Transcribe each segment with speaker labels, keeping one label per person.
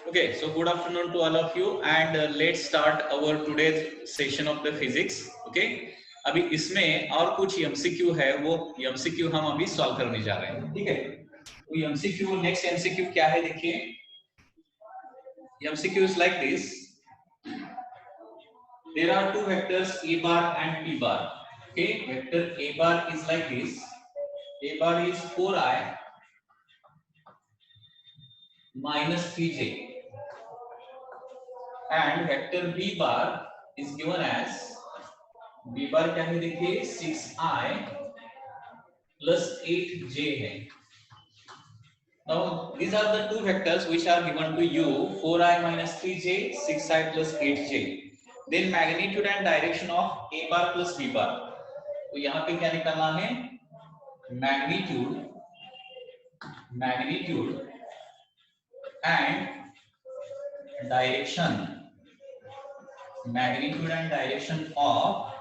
Speaker 1: Okay, so good afternoon to all of you and let's start our today's session of the physics. Okay, अभी इसमें और कुछ MCQ है, वो MCQ हम अभी सॉल्व करने जा रहे हैं. ठीक है, तो एमसीक्यू नेक्स्ट एमसीक्यू क्या है देखिए. MCQ is like this. There are two vectors a bar and p bar. Okay, vector a bar is like this. A bar is 4i minus 3j. And vector b bar is given as b bar क्या है देखिए 6i plus 8j है. Now these are the two vectors which are given to you, 4i minus 3j, 6i plus 8j. Then magnitude and direction of a bar plus b bar. तो यहाँ पे क्या निकालना है, magnitude and direction of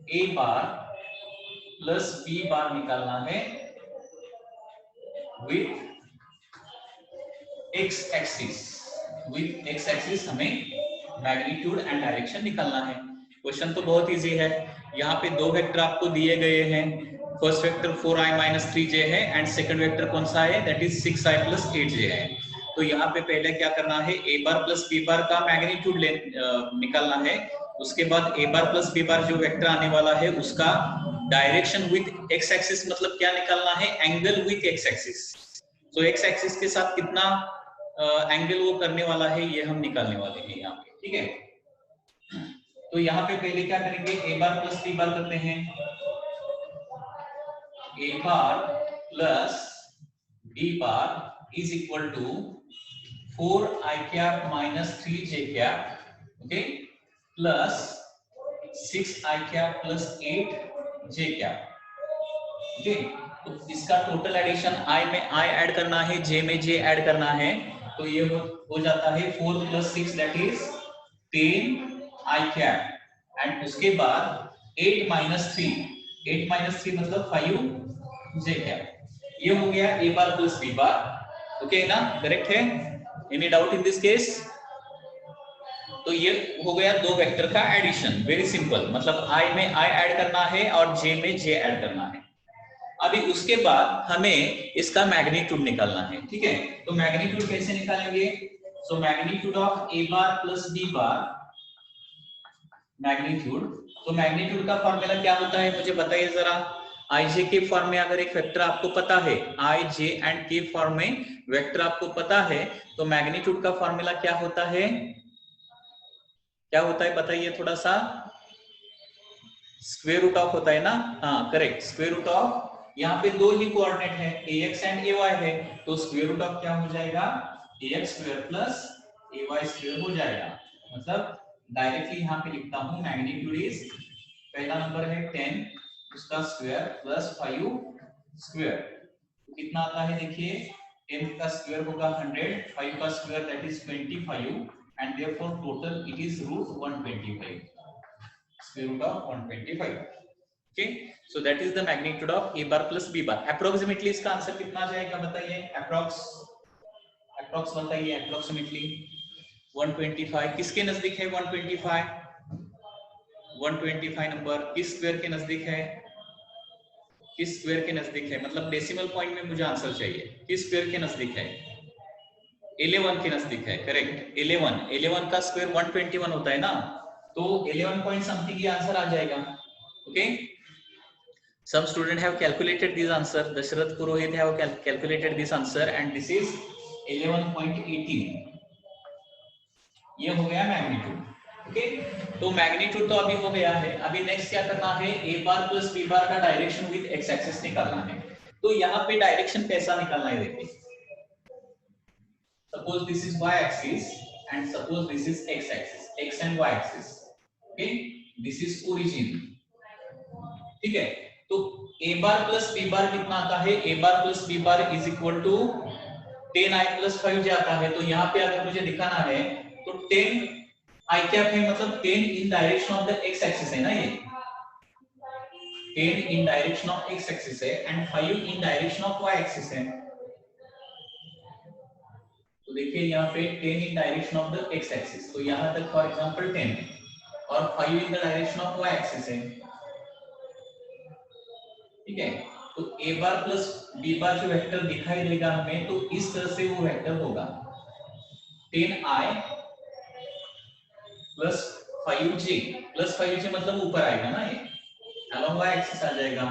Speaker 1: a bar plus b bar निकालना है with x axis हमें magnitude and direction निकालना है. क्वेश्चन तो बहुत इजी है. यहाँ पे दो वेक्टर आपको दिए गए हैं. First vector 4i minus 3j है एंड सेकंड वेक्टर कौन सा है, that is 6i plus 8j है. तो यहाँ पे पहले क्या करना है, a bar plus b bar का मैग्नीट्यूड निकालना है. उसके बाद a bar plus b bar जो वेक्टर आने वाला है उसका डायरेक्शन विथ x एक्सिस, मतलब क्या निकालना है, एंगल विथ x एक्सिस. तो x एक्सिस के साथ कितना एंगल वो करने वाला है ये हम निकालने वाले हैं यहाँ पे. ठीक है, तो यहाँ पे पहले क्या करेंगे, a bar plus b bar करते हैं. a bar plus b bar is equal to 4i cap minus 3j cap, okay, plus 6i cap plus 8j cap. Okay, तो इसका टोटल एडिशन i में i ऐड करना है, j में j add करना है. तो ये हो जाता है 4 plus 6 that is 10i cap and उसके बाद 8 minus 3 मतलब 5j कैप. ये हो गया a bar plus b bar. Okay ना, करेक्ट है? Any doubt in this case? तो ये हो गया दो वेक्टर का एडिशन, वेरी सिंपल. मतलब i में i ऐड करना है और j में j ऐड करना है. अभी उसके बाद हमें इसका मैग्नीट्यूड निकालना है. ठीक है, तो मैग्नीट्यूड कैसे निकालेंगे, so magnitude of a bar plus b bar, magnitude. तो मैग्नीट्यूड का फॉर्मूला क्या होता है मुझे बताइए जरा. ij के फॉर्म में अगर एक वेक्टर आपको पता है, i j and k form में वेक्टर आपको पता है, तो मैग्नीट्यूड का फॉर्मूला क्या होता है, क्या होता है बताइए थोड़ा सा. स्क्वायर रूट ऑफ होता है ना. हाँ करेक्ट, स्क्वायर रूट ऑफ. यहाँ पे दो ही कोऑर्डिनेट है, ax एंड ay है, तो स्क्वायर रूट ऑफ क्या हो जाएगा, ax square plus ay square हो जाएगा. मतलब डायरेक्टली यहाँ पे लिखता हूँ, मैग्नीट्यूड इज, पहला नंबर है 10, उसका स्क्वायर प्लस 5 स्क्वायर. तो कितना आता है देखिए, 10 का स्क्वायर होगा 100, 5 का square that is 25 and therefore total it is root 125, square root of 125. Okay, so that is the magnitude of a bar plus b bar. Approximately इसका आंसर कितना आ जाएगा बताइए, अप्रॉक्स बताइए, approximately 125. किसके नजदीक है 125? 125 नंबर किस स्क्वायर के नजदीक है, किस स्क्वायर के नजदीक है, मतलब डेसिमल पॉइंट में मुझे आंसर चाहिए. किस स्क्वायर के नजदीक है, 11 के नजदीक है. करेक्ट, 11 का स्क्वायर 121 होता है ना, तो 11 पॉइंट समथिंग ये आंसर आ जाएगा. Okay, some student have calculated this answer. Dashrath Purohit have calculated this answer and this is 11.18. ये हो गया मैग्नीट्यूड. ओके, तो मैग्नीट्यूड तो अभी हो गया है. अभी नेक्स्ट क्या करना है, a bar plus b bar का डायरेक्शन विद x एक्सिस निकालना है. तो यहाँ पे डायरेक्शन कैसा निकालना है देखिए. Suppose this is y axis and suppose this is x axis, x and y axis. Okay, this is origin. ठीक है, तो a bar plus b bar कितना आता है, a bar plus b bar is equal to 10i प्लस 5j आता है. तो यहाँ पे अगर मुझे दिखाना है तो 10i कैप है, मतलब 10 in direction of the x axis है ना, ये 10 in direction of x axis है and 5 in direction of y axis है. तो देखिए यहाँ पे 10 in direction of the x axis, तो यहाँ तक फॉर एग्जांपल 10 और 5 in the direction of y axis है, ठीक है। तो a bar plus b bar जो वेक्टर दिखाई देगा हमें, तो इस तरह से वो वेक्टर होगा 10i प्लस 5j, प्लस 5j मतलब ऊपर आएगा ना, ये अलोंग वाई एक्सिस आ जाएगा,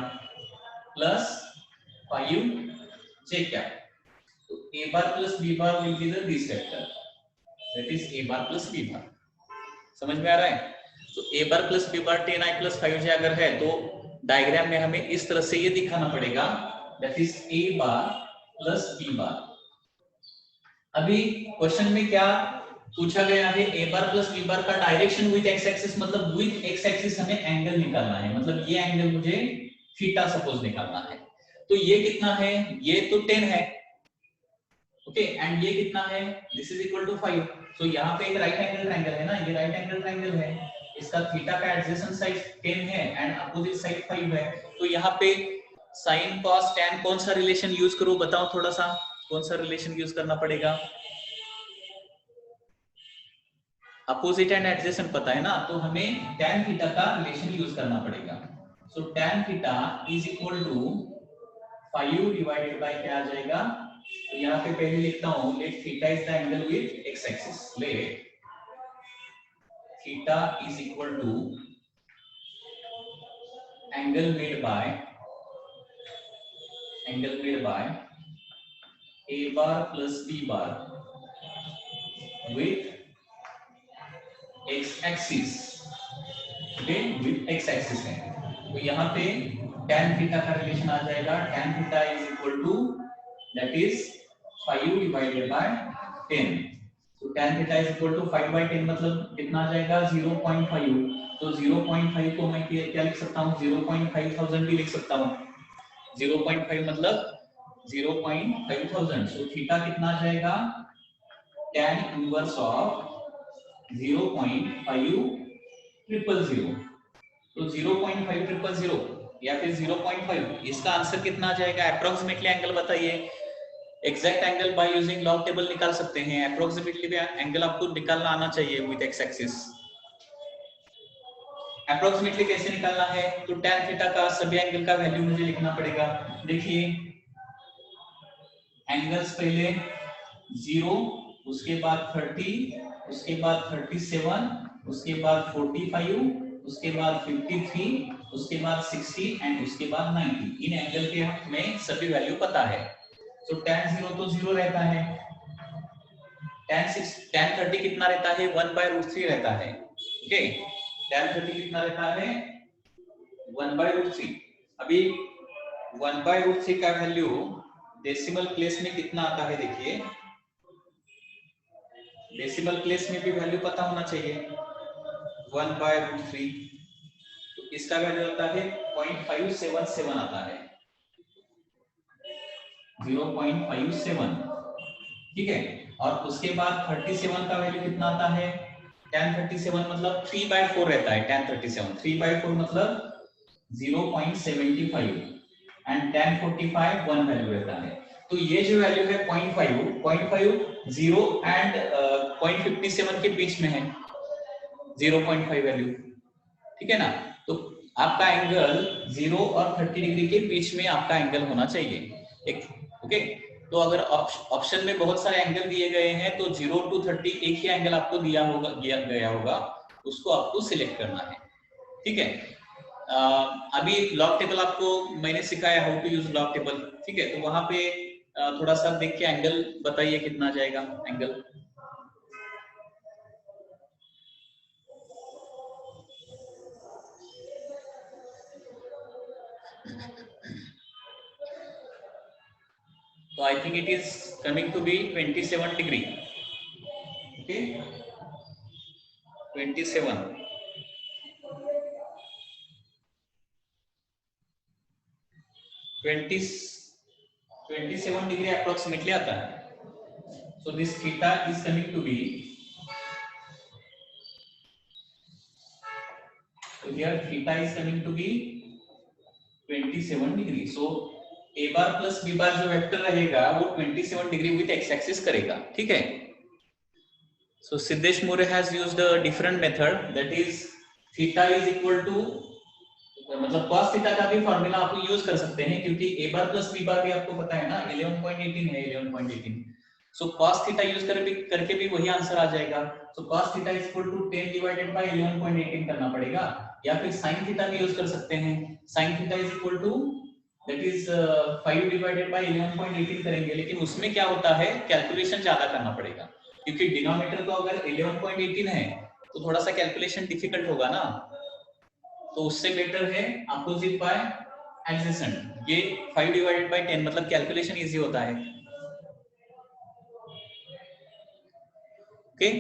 Speaker 1: प्लस 5j क्या, तो a bar plus b bar will be the this vector, that is a bar plus b बार। समझ में आ रहा है? तो a bar plus b bar 10i प्लस 5j अगर है तो डायग्राम में हमें इस तरह से ये दिखाना पड़ेगा, that is a bar plus b बार। अभी क्वेश्चन में क्या पूछा गया है, a bar plus b bar का डायरेक्शन विद x एक्सिस, मतलब विद x एक्सिस हमें एंगल निकालना है, मतलब ये एंगल मुझे थीटा सपोज निकालना है। तो ये कितना है, ये तो 10 है, ओके, एंड ये कितना है, दिस इज इक्वल टू 5। तो यहाँ पे एक राइट एंगल ट्रायंगल है ना, ये राइट एंगल ट्रायंगल है, इसका थीटा का एडजेसेंट साइड 10 है एंड अपोजिट साइड 5 है। तो यहाँ पे साइन कॉस टैन कौन सा रिलेशन यूज करूं, बताओ थोड़ा सा, कौन सा रिलेशन यूज करना पड़ेगा? अपोजिट एंड एडजेसेंट पता है ना, तो हमें टैन थीटा का रिलेशन यूज करना पड़ेगा। So tan theta is equal to 5 divided by क्या आ जाएगा, तो यहाँ पे पहले लिखता हूँ, let theta is the angle with x axis, let theta is equal to angle made by a bar plus b bar with x axis, okay, with x axis है। तो यहाँ पे tan थीटा का रिलेशन आ जाएगा, tan theta is equal to that is 5 divided by 10। तो tan theta is equal to 5 by 10 मतलब कितना आ जाएगा, 0.5। तो 0.5 को मैं क्या लिख सकता हूँ, 0.5000 भी लिख सकता हूँ। 0.5 मतलब 0.5000। सो थीटा कितना आ जाएगा, tan इनवर्स ऑफ 0.5000। तो 0.5000 या फिर 0.5, इसका आंसर कितना आ जाएगा, अप्रोक्सीमेटली एंगल बताइए। Exact angle by using log table निकाल सकते हैं, अप्रोक्सीमेटली एंगल आपको निकालना आना चाहिए विद एक्स एक्सिस। अप्रोक्सीमेटली कैसे निकालना है, तो tan थीटा का सभी एंगल का वैल्यू मुझे लिखना पड़ेगा। देखिए एंगल्स पहले 0, उसके बाद 30, उसके बाद 37, उसके बाद 45, उसके बाद 53, उसके बाद 60 एंड उसके बाद 90। इन एंगल के हमें सभी वैल्यू पता है। तो tan 0 तो 0 रहता है, tan 30 कितना रहता है, 1/√3 रहता है, ओके। tan 30 कितना रहता है, 1/√3। अभी 1/√3 का वैल्यू डेसिमल प्लेस में कितना आता है, देखिए डेसिमल प्लेस में भी वैल्यू पता होना चाहिए, 1/√3। तो इसका वैल्यू आता है 0.577 आता है, 0.57, ठीक है। और उसके बाद 37 का वैल्यू कितना आता है, tan 37 मतलब 3/4 रहता है, tan 37 3/4 मतलब 0.75 एंड tan 45 1 वैल्यू रहता है। तो ये जो वैल्यू है 0.5 0 एंड 0.57 के बीच में है 0.5 वैल्यू, ठीक है ना। तो आपका एंगल 0 और 30 डिग्री के बीच में आपका एंगल होना चाहिए, एक, ओके। तो अगर ऑप्शन में बहुत सारे एंगल दिए गए हैं तो 0 to 30 एक ही एंगल आपको दिया गया होगा, उसको आपको सिलेक्ट करना है, ठीक है। अभी लॉग टेबल आपको मैंने सिखाया how to use log table, ठीक है। तो वहां पे थोड़ा सा देख के एंगल बताइए कितना जाएगा angle. So I think it is coming to be 27 degree. Okay, 27. 27 degree approximately आता है. So this theta is coming to be. So here theta is coming to be 27 degree. So a bar plus b bar जो vector रहेगा वो 27 degree with x axis करेगा, ठीक है। So Siddhesh More has used a different method, that is theta is equal to, मतलब cos theta का भी formula आप यूज कर सकते हैं, क्योंकि a बार प्लस b बार भी आपको पता है ना 11.18 है, 11.18। सो cos थीटा यूज करके भी वही आंसर आ जाएगा। So cos theta is equal to 10 divided by 11.18 करना पड़ेगा, या फिर sin थीटा भी यूज कर सकते हैं। sin theta is equal to that is 5 divided by 11.18 करेंगे, लेकिन उसमें क्या होता है, कैलकुलेशन ज्यादा करना पड़ेगा, क्योंकि डिनोमिनेटर तो अगर 11.18 है तो थोड़ा सा कैलकुलेशन डिफिकल्ट होगा ना, तो उससे बेटर है अपोजिट बाय एडजेसेंट। ये 5 डिवाइडेड बाय 10 मतलब कैलकुलेशन इजी होता है, ओके।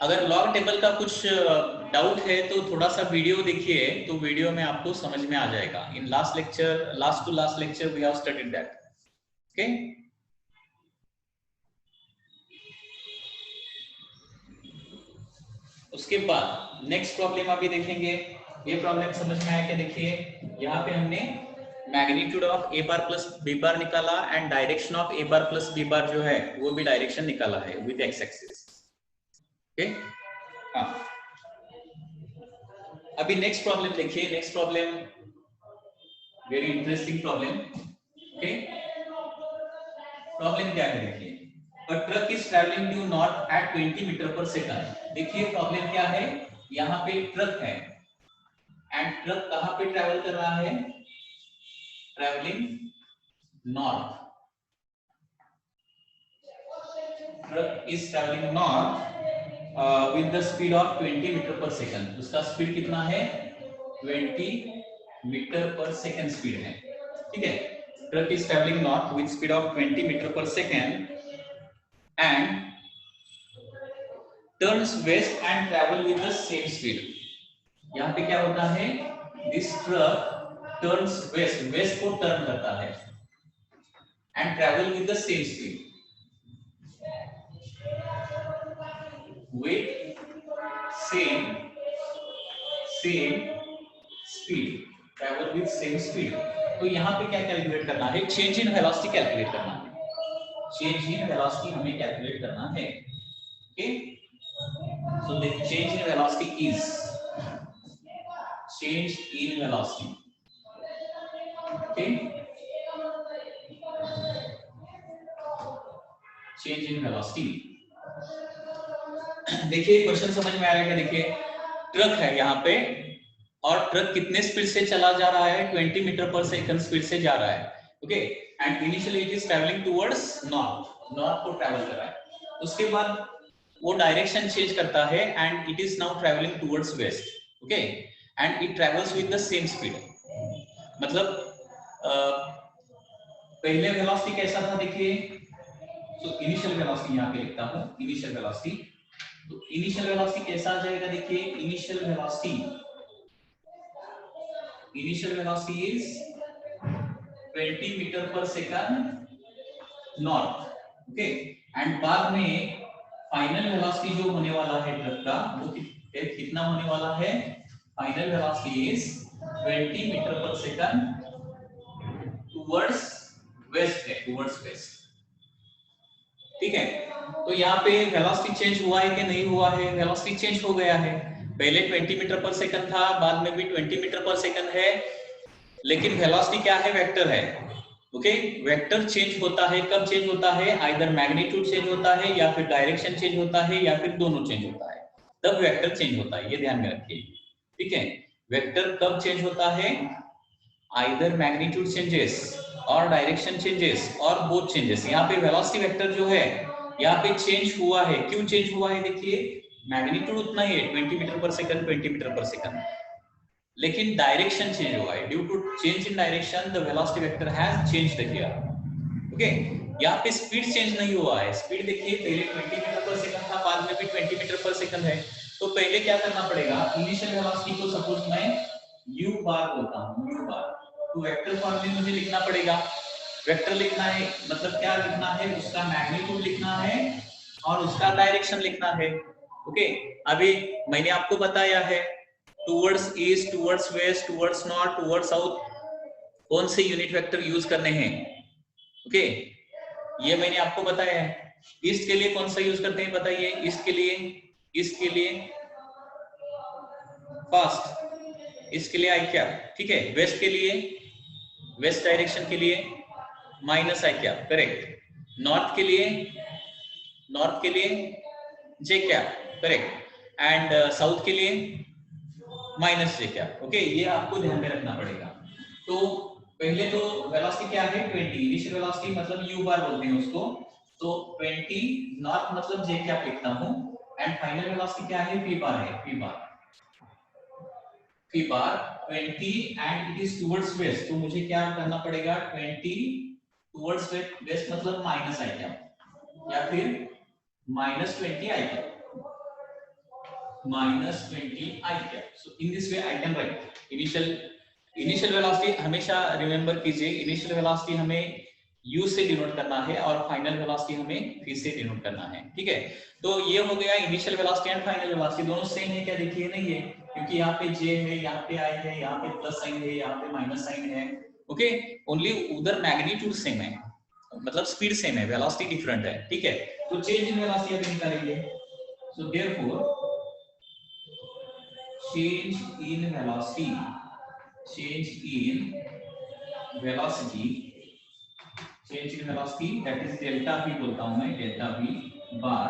Speaker 1: अगर लॉग टेबल का कुछ डाउट है तो थोड़ा सा वीडियो देखिए, तो वीडियो में आपको समझ में आ जाएगा। In last lecture, last to last lecture we have studied that, okay. उसके बाद नेक्स्ट प्रॉब्लम अभी देखेंगे। ये प्रॉब्लम समझ में आया क्या? देखिए यहाँ पे हमने magnitude of A bar plus b bar निकाला and direction of A bar plus b bar जो है वो भी डायरेक्शन निकाला है विद एक्स एक्सिस, ओके। हाँ, अभी नेक्स्ट प्रॉब्लम देखिए। Next problem very interesting problem, okay. Problem क्या है देखिए, a truck is traveling due north at 20 metre per second. देखिए प्रॉब्लम क्या है, यहाँ पे ट्रक है एंड ट्रक कहाँ पे ट्रेवल कर रहा है, travelling north. Truck is travelling north with the speed of 20 metre per second. उसका स्पीड कितना है, 20 मीटर पर सेकंड स्पीड है, ठीक है। Truck is travelling north with speed of 20 metre per second and turns west and travel with the same speed. यहाँ पे क्या होता है, this truck turns west, west को टर्न करता है and travel with the same speed, with same speed, travel with same speed। तो यहाँ पे क्या कैलकुलेट करना है, चेंज इन वेलोसिटी कैलकुलेट करना है। चेंज इन वेलोसिटी हमें कैलकुलेट करना है, okay. So the change in velocity is change in velocity, okay. Change in velocity. देखिए क्वेश्चन समझ में आ रहा है क्या? देखिए ट्रक है यहाँ पे और ट्रक कितने स्पीड से चला जा रहा है, 20 मीटर पर सेकंड स्पीड से जा रहा है, okay. And initially it is travelling towards north, north को ट्रैवल कर रहा है। उसके बाद वो डायरेक्शन चेंज करता है and it is now travelling towards waste, okay. And it travels with the same speed. मतलब पहले वेलोसिटी कैसा था देखिए, तो इनिशियल वेलोसिटी यहाँ पे लिखता हूँ, इनिशियल वेलोसिटी। तो इनिशियल वेलोसिटी कैसा आ जाएगा देखिए, initial velocity is 20 metre per second north, okay. And बाद में फाइनल वेलोसिटी जो होने वाला है ट्रक का वो कितना होने वाला है, final velocity is 20 metre per second towards waste है, टुवर्ड्स वेस्ट, ठीक है। तो यहाँ पे वेलोसिटी चेंज हुआ है कि नहीं हुआ है, वेलोसिटी चेंज हो गया है। पहले 20 मीटर पर सेकंड था, बाद में भी 20 मीटर पर सेकंड है, लेकिन वेलोसिटी क्या है, वेक्टर है, ओके। वेक्टर चेंज होता है, कब चेंज होता है, आइदर मैग्नीट्यूड चेंज होता है या फिर डायरेक्शन चेंज होता है या फिर दोनों चेंज होता है, तब वेक्टर चेंज होता है, ये ध्यान में रखिए, ठीक है। वेक्टर कब चेंज होता है, आइदर मैग्नीट्यूड चेंजेस और डायरेक्शन चेंजेस और बोथ चेंजेस। यहाँ पे वेलोसिटी वेक्टर जो है यहाँ पे चेंज हुआ है, क्यों चेंज हुआ है देखिए, मैग्नीट्यूड उतना ही है 20 metre per second, 20 metre per second, लेकिन डायरेक्शन चेंज हुआ है। Due to change in direction the velocity vector has changed here, okay. यहाँ पे स्पीड चेंज नहीं हुआ है। स्पीड देखिए पहले 20 मीटर पर सेकंड था, बाद में भी 20 मीटर पर सेकंड है। तो पहले क्या करना पड़ेगा, इनिशियल वेलोसिटी को सपोज मैं u बार बोलता हूँ, u बार, तो वेक्टर फॉर्म में मुझे लिखना पड़ेगा। वेक्टर लिखना है मतलब क्या लिखना है, उसका मैग्नीट्यूड लिखना है और उसका डायरेक्शन लिखना है, ओके। अभी मैंने आपको बताया है towards east, towards waste, towards north, towards south कौन से यूनिट वेक्टर यूज करने हैं, ओके, ये मैंने आपको बताया है। ईस्ट के लिए कौन सा यूज करते हैं बताइए? ईस्ट के लिए फास्ट, इसके लिए आई कैप, ठीक है। वेस्ट के लिए, वेस्ट डायरेक्शन के लिए minus i cap, correct. North के लिए जे कैप, करेक्ट। एंड साउथ के लिए माइनस जे कैप, ओके। ये आपको ध्यान में रखना पड़ेगा। तो पहले तो वेलोसिटी क्या है 20, इनिशियल वेलोसिटी मतलब u बार बोलते हैं उसको। तो 20 नॉर्थ मतलब जे कैप लिखता हूं, एंड फाइनल वेलोसिटी क्या है v बार है, v bar 20 and it is towards west. तो मुझे क्या करना पड़ेगा 20 टुवर्ड्स वेस्ट मतलब माइनस आई कैप या फिर -20 i cap, -20 i cap. So in this way I can write initial velocity. हमेशा रिमेंबर कीजिए, इनिशियल वेलोसिटी हमें u से डिनोट करना है और फाइनल वेलोसिटी हमें v से डिनोट करना है, ठीक है। तो ये हो गया initial velocity and final velocity, दोनों सेम है क्या? देखिए नहीं है, क्योंकि यहाँ पे j है, यहाँ पे i है, यहाँ पे प्लस साइन है, यहाँ पे माइनस साइन है, ओके। ओनली उधर मैग्नीट्यूड सेम है, मतलब स्पीड सेम है, वेलोसिटी डिफरेंट है, ठीक है। तो चेंज इन वेलोसिटी अब निकालेंगे। So therefore change in velocity that is delta v बोलता हूं मैं, delta v bar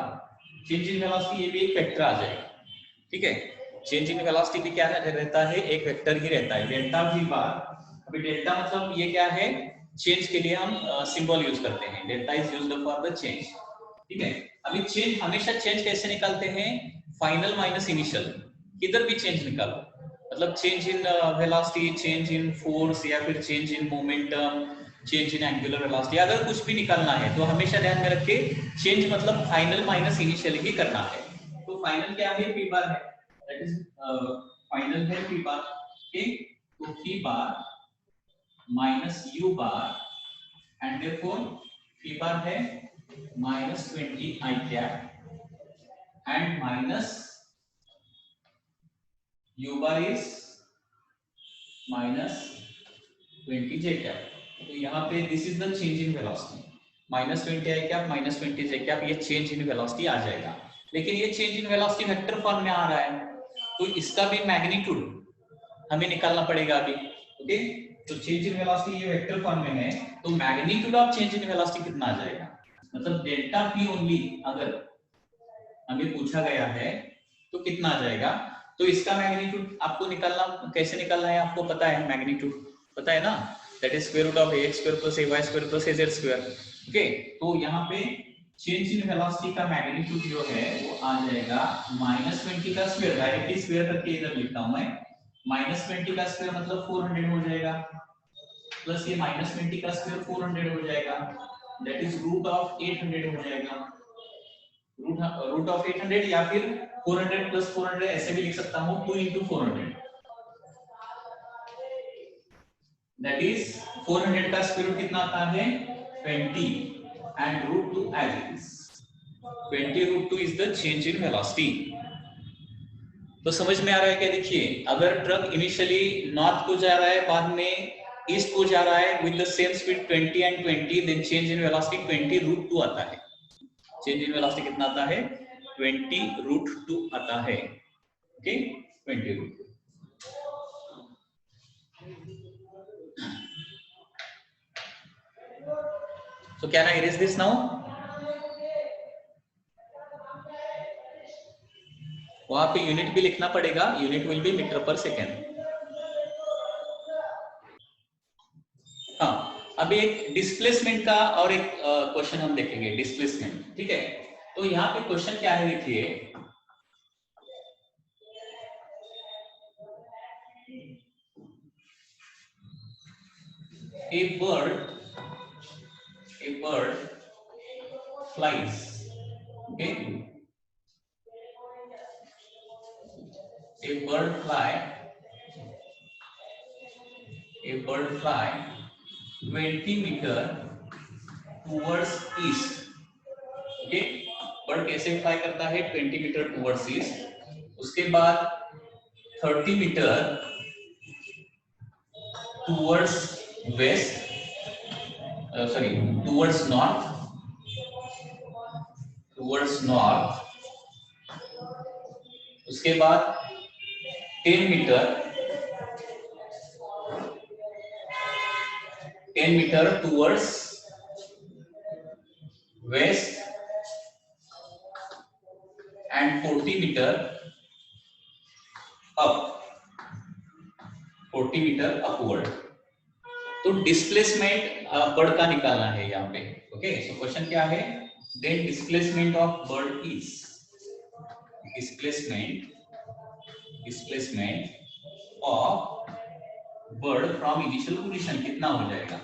Speaker 1: change in velocity, ये भी एक वेक्टर आ जाएगा, ठीक है। चेंज इन वेलोसिटी भी क्या रहता है, एक वेक्टर ही रहता है, डेल्टा v बार। अभी डेल्टा मतलब ये क्या है, चेंज के लिए हम सिंबल यूज करते हैं, delta is used for the change, ठीक है। अभी चेंज, हमेशा चेंज कैसे निकालते हैं, फाइनल माइनस इनिशियल, किधर भी चेंज निकालो, मतलब change in velocity, change in force, या फिर change in momentum, change in angular velocity, अगर कुछ भी निकालना है तो हमेशा ध्यान में रखिए चेंज मतलब फाइनल माइनस इनिशियल ही करना है। तो फाइनल क्या है, p बार है, दैट इज फाइनल है p बार, ठीक। तो p bar minus u bar and therefore p bar है -20 i cap and minus u bar is -20 j cap. तो यहाँ पे this is the change in velocity, -20 i cap -20 j cap, ये change in velocity आ जाएगा। लेकिन ये change in velocity vector form में आ रहा है, तो इसका भी मैग्नीट्यूड हमें निकालना पड़ेगा अभी, ओके। तो चेंज इन वेलोसिटी ये वेक्टर फॉर्म में है, तो magnitude of change in velocity कितना आ जाएगा, मतलब डेल्टा p ओनली अगर हमें पूछा गया है तो कितना आ जाएगा। तो इसका मैग्नीट्यूड आपको निकालना, कैसे निकालना है आपको पता है, मैग्नीट्यूड पता है ना, that is square root of ax square plus ay square plus az square, okay. तो यहाँ पे चेंज इन वेलोसिटी का मैग्नीट्यूड जो है वो आ जाएगा -20 का स्क्वायर, डायरेक्टली स्क्वायर करके इधर लिखता हूं मैं, -20 का स्क्वायर मतलब 400 हो जाएगा, प्लस ये -20 का स्क्वायर 400 हो जाएगा, दैट इज रूट ऑफ 800 हो जाएगा, रूट ऑफ 800, या फिर 400 प्लस 400 ऐसे भी लिख सकता हूं, 2 into 400, दैट इज 400 का स्क्वायर रूट कितना आता है 20 and root 2 as it is 20 root 2 is the change in velocity. तो समझ में आ रहा है क्या? देखिए अगर ट्रक इनिशियली नॉर्थ को जा रहा है, बाद में ईस्ट को जा रहा है with the same speed 20 and 20, then change in velocity 20 root 2 आता है, चेंज इन वेलोसिटी कितना आता है 20 रूट 2 आता है, okay 20 root 2। So can I erase this now? वहां पे यूनिट भी लिखना पड़ेगा, यूनिट विल बी मीटर पर सेकेंड। हाँ, अभी एक डिस्प्लेसमेंट का और एक क्वेश्चन हम देखेंगे, डिस्प्लेसमेंट, ठीक है। तो यहाँ पे क्वेश्चन क्या है देखिए, a bird flies, okay, a bird fly 20 meter towards east, okay. Bird कैसे फ्लाई करता है 20 मीटर टुवर्ड्स ईस्ट, उसके बाद 30 metre towards west, sorry towards north, उसके बाद 10 metre towards west and 40 metre upward. तो डिस्प्लेसमेंट बर्ड का निकालना है यहाँ पे। ओके, सो क्वेश्चन क्या है, then displacement of bird is, displacement of bird from initial position कितना हो जाएगा,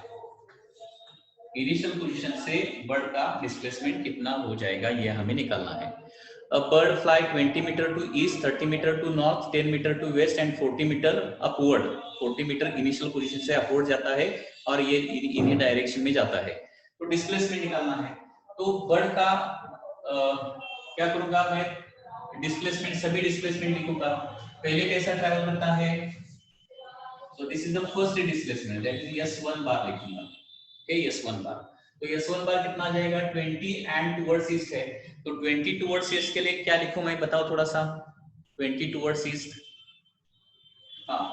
Speaker 1: इनिशियल पोजीशन से बर्ड का डिस्प्लेसमेंट कितना हो जाएगा, ये हमें निकालना है। A bird fly 20 meter to east, 30 meter to north, 10 meter to west and 40 meter upward। 40 metre initial position से अपवर्ड जाता है और ये इन्हीं डायरेक्शन में जाता है। तो डिस्प्लेसमेंट निकालना है। तो बर्ड का क्या करूंगा मैं, डिस्प्लेसमेंट, सभी डिस्प्लेसमेंट लिखूंगा। पहले कैसा ट्रैवल करता है, so this is the first displacement, that is s1 बार लिखूंगा। ओके, s1 बार, तो s1 बार कितना आ जाएगा 20 एंड टुवर्ड्स ईस्ट है, तो 20 टुवर्ड्स ईस्ट के लिए क्या लिखूं मैं, बताओ थोड़ा सा। 20 टुवर्ड्स ईस्ट, हाँ,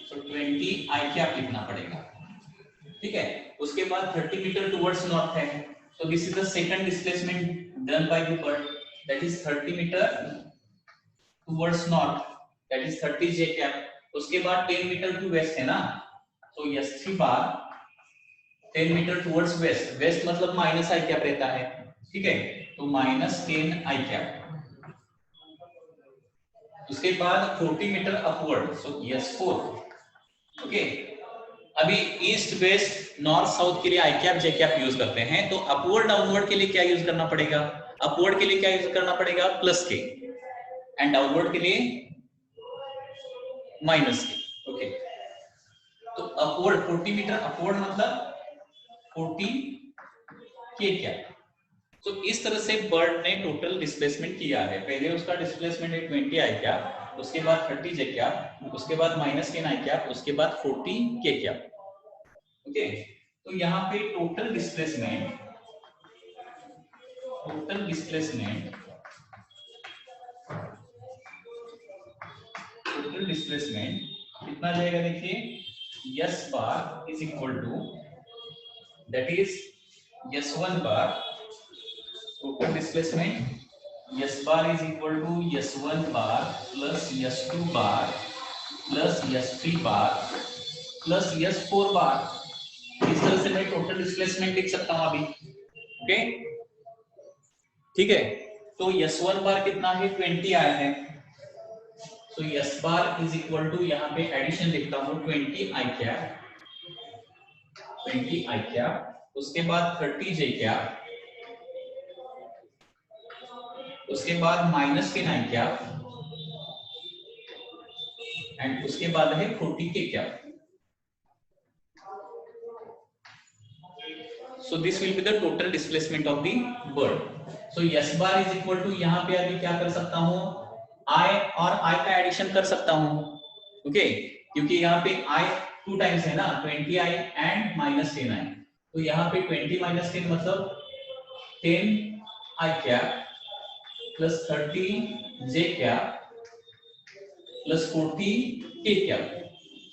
Speaker 1: तो 20 आई कैप लिखना पड़ेगा, ठीक है। उसके बाद 30 मीटर टुवर्ड्स नॉर्थ है, so this is the second displacement done by the bird, that is 30 metre towards north, that is 30 j cap. उसके बाद 10 मीटर टू वेस्ट है ना, तो s3 बार 10 मीटर टुवर्ड्स वेस्ट, वेस्ट मतलब माइनस आई कैप रहता है, ठीक है, तो -10 आई कैप। उसके बाद 40 मीटर अपवर्ड, सो s4। ओके, अभी ईस्ट वेस्ट नॉर्थ साउथ के लिए आई कैप जे कैप यूज करते हैं, तो अपवर्ड डाउनवर्ड के लिए क्या यूज करना पड़ेगा, अपवर्ड के लिए क्या यूज करना पड़ेगा, प्लस के, एंड डाउनवर्ड के लिए माइनस के। ओके, तो अपवर्ड 40 मीटर अपवर्ड मतलब 40 के क्या, तो इस तरह से बर्ड ने टोटल डिस्प्लेसमेंट किया है। पहले उसका डिस्प्लेसमेंट है 20 आई कैप, उसके बाद 30 जे कैप, उसके बाद -10 आई कैप, उसके बाद 40 के कैप। ओके, तो यहाँ पे टोटल डिस्प्लेसमेंट कितना जाएगा, देखिए s bar is equal to, that is s1 bar, total displacement s bar is equal to s1 bar plus s2 bar plus s3 bar plus s4 bar. इस तरह से मैं टोटल डिस्प्लेसमेंट लिख सकता हूं अभी। ओके, ठीक है, तो s1 बार कितना है 20 आया है, तो s bar is equal to, यहाँ पे एडिशन लिखता हूं 20 आई कैप, उसके बाद 30 जे कैप, उसके बाद -10 आई कैप, एंड उसके बाद है 40 के cap. So this will be the total displacement of the bird. So s bar is equal to, यहाँ पे अभी क्या कर सकता हूँ, i और i का एडिशन कर सकता हूँ। ओके, क्योंकि यहाँ पे i 2 टाइम्स है ना, 20i एंड -10i, तो यहाँ पे 20 - 10 मतलब 10 i cap plus 30 j cap plus 40 k cap.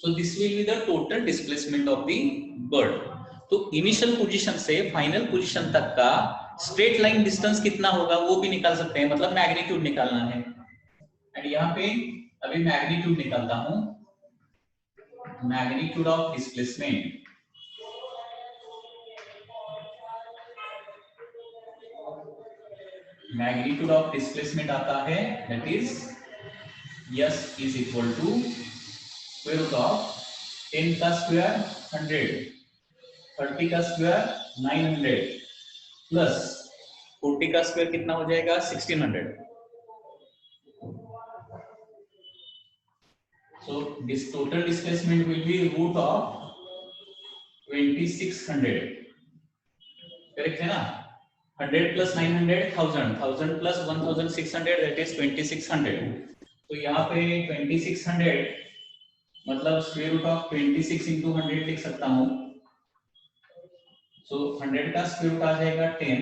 Speaker 1: So this will be the total displacement of the bird. तो इनिशियल पोजीशन से फाइनल पोजीशन तक का स्ट्रेट लाइन डिस्टेंस कितना होगा वो भी निकाल सकते हैं, मतलब मैग्नीट्यूड निकालना है। एंड यहाँ पे अभी मैग्नीट्यूड निकालता हूं, magnitude of displacement, magnitude of displacement आता है, that is s is equal to square root of 10 का स्क्वायर 100, 30 का स्क्वायर 900 प्लस 40 का स्क्वायर कितना हो जाएगा 1600। So this total displacement will be root of 2600, correct है ना, 100 plus 900 1000, 1000 plus 1600 that is 2600। तो यहाँ पे 2600 मतलब स्क्वायर रूट ऑफ 26 into 100 लिख सकता हूँ, सो 100 का स्क्वायर रूट आ जाएगा 10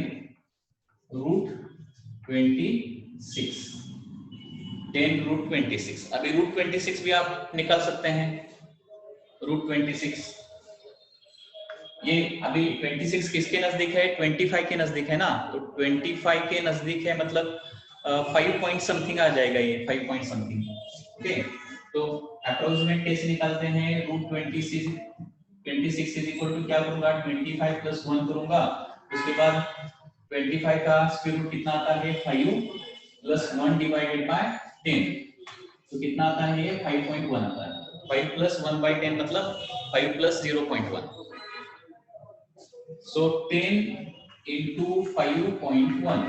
Speaker 1: रूट 26, 10 रूट 26। अभी रूट 26 भी आप निकाल सकते हैं, रूट 26। ये अभी 26 किसके नजदीक है, 25 के नजदीक है ना, तो 25 के नजदीक है, मतलब 5 पॉइंट समथिंग आ जाएगा, ये 5 पॉइंट समथिंग। ओके, तो अप्रोक्सीमेट कैसे निकालते हैं, रूट 26 इज इक्वल टू क्या करूंगा, 25 प्लस 1 करूंगा, उसके बाद 25 का स्क्वायर रूट कितना आता है, 5 प्लस 1 डिवाइडेड बाय 10, तो कितना आता है, ये 5.1 आता है। 5 प्लस 1 बाय 10 मतलब 5 प्लस 0.1, सो 10 into 5.1,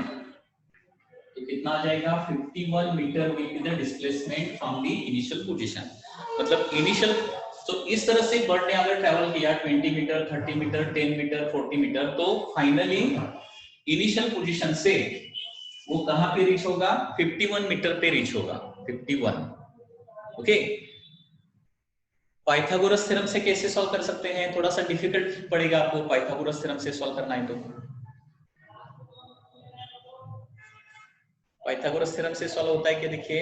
Speaker 1: तो कितना आ जाएगा, 51 metre will be the displacement from the initial position. मतलब इनिशियल, तो इस तरह से बर्ड ने अगर ट्रैवल किया 20 मीटर, 30 मीटर, 10 मीटर, 40 मीटर, तो फाइनली इनिशियल पोजीशन से वो कहां पे रीच होगा, 51 मीटर पे रीच होगा, 51। ओके, पाइथागोरस थ्योरम से कैसे सॉल्व कर सकते हैं, थोड़ा सा डिफिकल्ट पड़ेगा आपको पाइथागोरस थ्योरम से सॉल्व करना है। तो पाइथागोरस थ्योरम से सॉल्व होता है कि देखिए,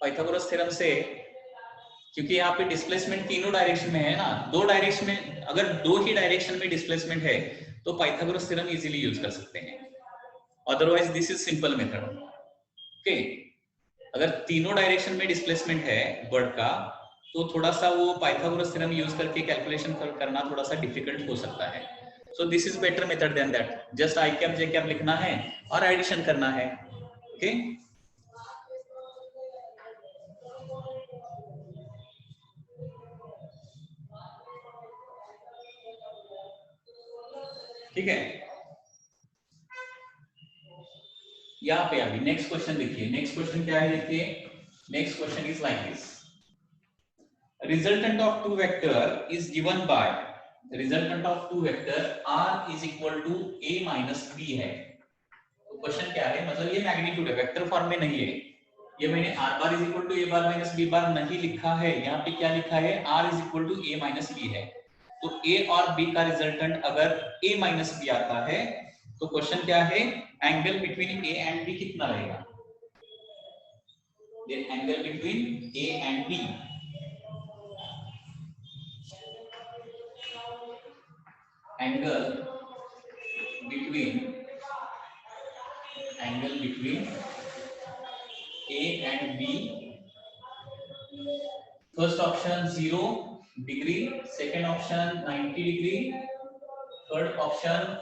Speaker 1: पाइथागोरस थ्योरम से, क्योंकि यहाँ पे डिस्प्लेसमेंट तीनों डायरेक्शन में है ना, दो डायरेक्शन में, अगर दो ही डायरेक्शन में डिस्प्लेसमेंट है तो पाइथागोरस थ्योरम इजीली यूज कर सकते हैं, otherwise this is simple method. Okay, अगर तीनों डायरेक्शन में डिस्प्लेसमेंट है बर्ड का, तो थोड़ा सा वो पाइथागोरस थ्योरम यूज करके कैलकुलेशन करना थोड़ा सा डिफिकल्ट हो सकता है। So this is better method than that, just I cap J cap लिखना है और एडिशन करना है। ओके, ठीक है। यहाँ पे अभी नेक्स्ट क्वेश्चन देखिए, नेक्स्ट क्वेश्चन क्या है देखिए, next question is like this, resultant of two vector is given by, resultant of two vector r is equal to a minus b है। तो क्वेश्चन क्या है, मतलब ये मैग्नीट्यूड है, वेक्टर फॉर्म में नहीं है, ये मैंने r bar is equal to a bar minus b bar नहीं लिखा है, यहाँ पे क्या लिखा है, r is equal to a minus b है। तो a और b का रिजल्टेंट अगर a माइनस b आता है, तो क्वेश्चन क्या है, angle between a and b कितना रहेगा, the angle between a and b, angle between a and b, first option 0 degree, second option 90 degree, third option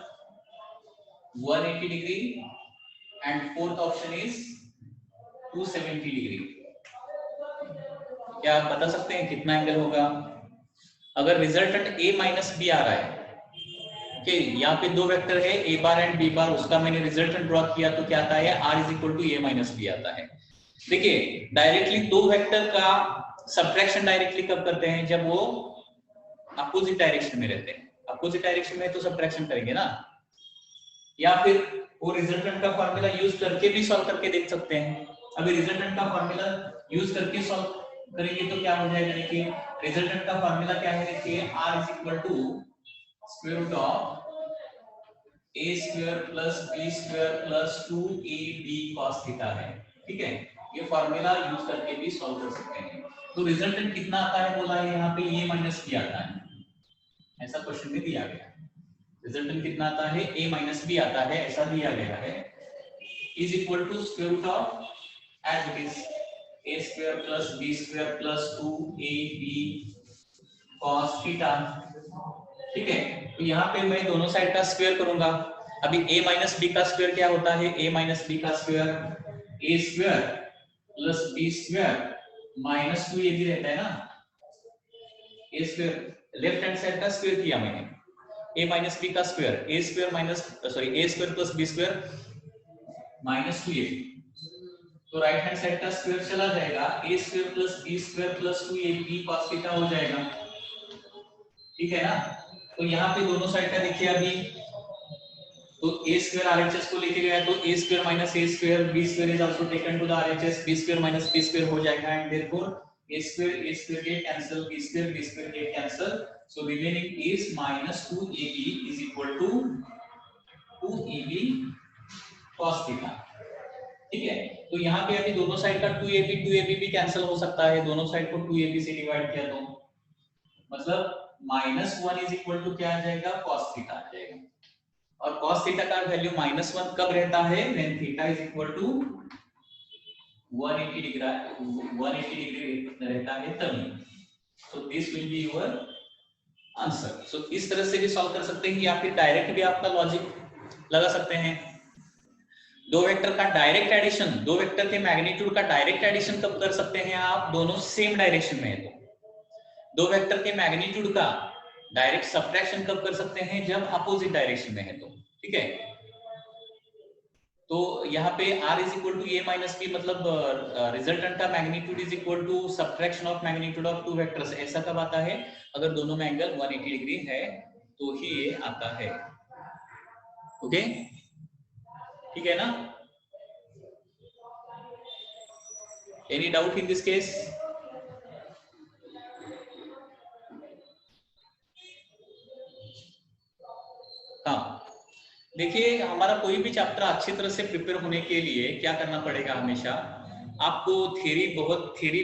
Speaker 1: 180 degree, and fourth option is 270 degree। क्या आप बता सकते हैं कितना एंगल होगा, अगर रिजल्टेंट a माइनस बी आ रहा है, ओके, यहाँ पे दो वेक्टर है a बार एंड b बार, उसका मैंने रिजल्टेंट ड्रॉ किया तो क्या आता है, r is equal to a minus B आता है। देखिए डायरेक्टली दो वेक्टर का सब्ट्रैक्शन डायरेक्टली कब करते हैं, जब वो अपोजिट डायरेक्शन में रहते हैं, अपोजिट डायरेक्शन में तो सब्ट्रैक्शन करेंगे ना, या फिर वो रिजल्टेंट का फार्मूला यूज करके भी सॉल्व करके देख सकते हैं। अभी रिजल्टेंट का फार्मूला यूज करके सॉल्व करेंगे तो क्या हो जाएगा, देखिए रिजल्टेंट का फार्मूला क्या है, देखिए r is equal to square root of a square plus b square plus 2ab cos theta है, ठीक है, ये फार्मूला यूज करके भी सॉल्व कर सकते हैं। तो रिजल्टेंट कितना आता है, बोला है यहाँ पे a माइनस b आता है, ऐसा क्वेश्चन में दिया गया, रिजल्टेंट कितना आता है, a माइनस b आता है, ऐसा दिया गया है, is equal to square root of as it is a square plus b square plus 2ab cos theta, ठीक है। तो यहाँ पे मैं दोनों साइड का स्क्वायर करूंगा। अभी a माइनस बी का स्क्वायर क्या होता है, a माइनस बी का square a square plus b square minus 2 ये भी रहता है ना, a square left hand side का स्क्वायर किया मैंने, a माइनस बी का square a square minus sorry a square plus b square minus 2a, तो राइट हैंड साइड का स्क्वायर चला जाएगा, a square plus b square plus 2ab cos theta हो जाएगा, ठीक है ना। तो यहाँ पे दोनों साइड का देखिए, अभी तो a स्क्वायर RHS को लेके गया तो a square minus a square b square is also taken to the RHS, b square minus b square हो जाएगा, and therefore a square get cancel, b square get cancel, So remaining is minus 2ab is equal to 2ab cos theta। ठीक है, तो यहाँ पे अभी दोनों side का 2ab भी कैंसिल हो सकता है, दोनों साइड को 2ab से डिवाइड किया तो मतलब -1 इज इक्वल टू क्या आ जाएगा, cos थीटा आ जाएगा। और cos थीटा का वैल्यू -1 कब रहता है, when theta is equal to 180 degree रहता है तभी। So this will be your answer. So इस तरह से भी सॉल्व कर सकते हैं या फिर डायरेक्ट भी आपका लॉजिक लगा सकते हैं। दो वेक्टर का डायरेक्ट एडिशन, दो वेक्टर के मैग्नीट्यूड का डायरेक्ट एडिशन कब कर सकते हैं आप, दोनों सेम डायरेक्शन में है तो। दो वेक्टर के मैग्नीट्यूड का डायरेक्ट सब्ट्रैक्शन कब कर सकते हैं, जब अपोजिट डायरेक्शन में है तो। ठीक है, तो यहाँ पे r is equal to a minus b, मतलब रिजल्टेंट का magnitude is equal to subtraction of magnitude of two vectors. ऐसा कब आता है, अगर दोनों में एंगल 180 डिग्री है तो ही ये आता है। ओके, ठीक है ना? Any doubt in this case? हाँ, देखिए हमारा कोई भी चैप्टर अच्छी तरह से प्रिपेयर होने के लिए क्या करना पड़ेगा, हमेशा आपको थ्योरी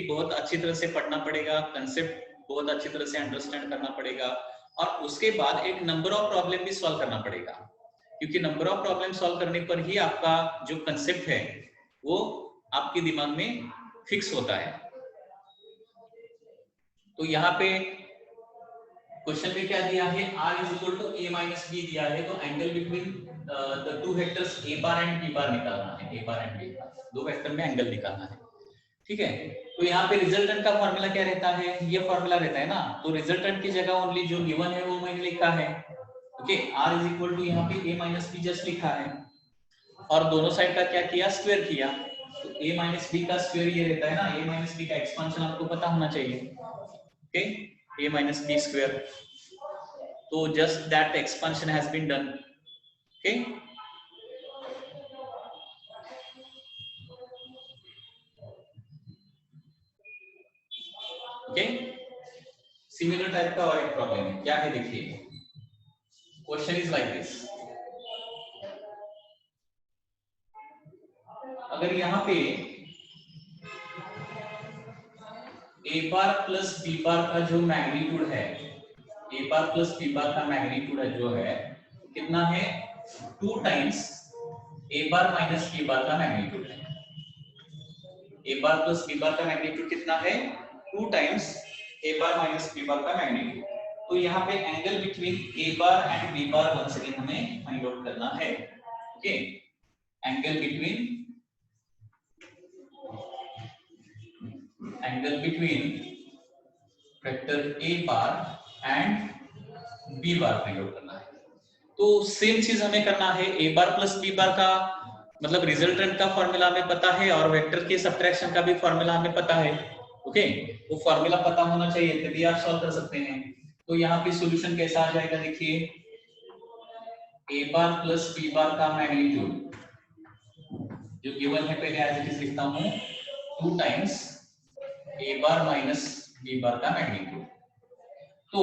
Speaker 1: बहुत अच्छी तरह से पढ़ना पड़ेगा, कंसेप्ट बहुत अच्छी तरह से अंडरस्टैंड करना पड़ेगा, और उसके बाद एक नंबर ऑफ प्रॉब्लम भी सॉल्व करना पड़ेगा, क्योंकि नंबर ऑफ प्रॉब्लम सॉल्व करने पर ही आपका जो कंसेप्ट है वो आपके दिमाग में फिक्स होता है। तो यहाँ पे क्वेश्चन में क्या दिया है, r is equal to a minus b दिया है, तो angle between the two vectors a bar and b bar निकालना है, a bar and b bar, दो वेक्टर में एंगल निकालना है। ठीक है, तो यहाँ पे रिजल्टेंट का फॉर्मूला क्या रहता है, ये फॉर्मूला रहता है ना, तो रिजल्टेंट की जगह ओनली जो गिवन है वो मैंने लिखा है। Okay, r is equal to यहाँ पे a माइनस b जस्ट लिखा है, और दोनों साइड का क्या किया, स्क्वायर किया, तो a माइनस b का स्क्वायर ये रहता है ना, a माइनस b का एक्सपांशन आपको पता होना चाहिए। Okay, a minus b square, तो just that expansion has been done. Okay, okay, similar type का और एक प्रॉब्लम है, क्या है देखिए, क्वेश्चन इज लाइक दिस। अगर यहाँ पे a bar plus b bar का जो मैग्नीट्यूड है, a bar plus b bar का मैग्नीट्यूड है जो है कितना है, 2 times a bar minus b bar का मैग्नीट्यूड है। a bar plus b bar का मैग्नीट्यूड कितना है, 2 times a bar minus b bar का मैग्नीट्यूड। तो यहाँ पे angle between a bar and b bar once again हमें फाइंड आउट करना है। Okay, angle between vector a bar and b bar find out करना है। तो सेम चीज हमें करना है, a bar plus b bar का मतलब रिजल्टेंट का फॉर्मूला हमें पता है, और वेक्टर के सब्ट्रैक्शन का भी फॉर्मूला हमें पता है। ओके, वो फॉर्मूला पता होना चाहिए तभी आप सॉल्व कर सकते हैं। तो यहाँ पे सॉल्यूशन कैसा आ जाएगा, देखिए a bar plus b bar का मैग्नीट्यूड जो गिवन है, पहले एज इट इज लिखता हूँ, 2 times a bar minus b bar का मैग्नीट्यूड। तो